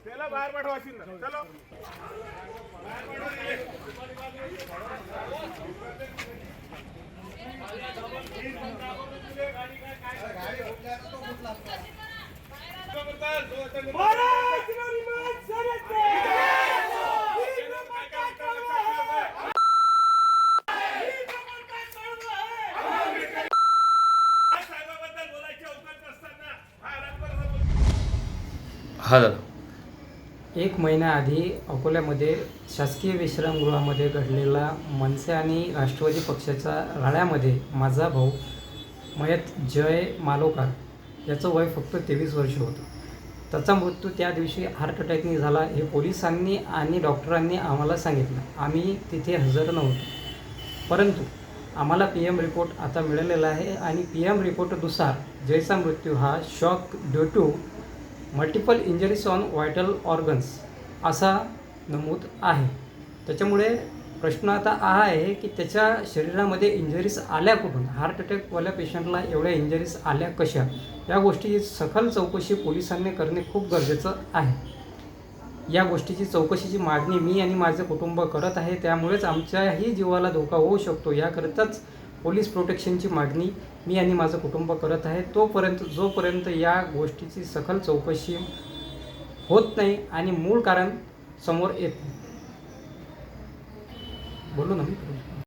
त्याला बाहेर पाठवायची ना. चलो हा दादा. एक महिन्याआधी अकोल्यामध्ये शासकीय विश्रामगृहामध्ये घडलेला मनसे आणि राष्ट्रवादी पक्षाच्या राड्यामध्ये माझा भाऊ मयत जय मालोकार याचं वय फक्त 23 वर्ष होतं. त्याचा मृत्यू त्या दिवशी हार्ट अटॅकने झाला हे पोलिसांनी आणि डॉक्टरांनी आम्हाला सांगितलं. आम्ही तिथे हजर नव्हतो, परंतु आम्हाला PM रिपोर्ट आता मिळालेला आहे आणि PM रिपोर्टनुसार जयचा मृत्यू हा shock due to multiple injuries on vital organs असा नमूद आहे. त्याच्यामुळे प्रश्न आता हा आहे की त्याच्या शरीरामध्ये इंजरीज आल्या कुठून, हार्ट अटॅकवाल्या पेशंटला एवढ्या इंजरीज आल्या कशा, या गोष्टीची सखोल चौकशी पोलिसांनी करणे खूप गरजेचं आहे. या गोष्टीची चौकशीची मागणी मी आणि माझे कुटुंब करत आहे. त्यामुळेच आमच्याही जीवाला धोका होऊ शकतो, याकरिताच पोलीस प्रोटेक्शनची मागणी मी आणि माझं कुटुंब करत आहे. जोपर्यंत या गोष्टीची सखोल चौकशी होत नाही आणि मूळ कारण समोर येत नाही, बोलू ना मी.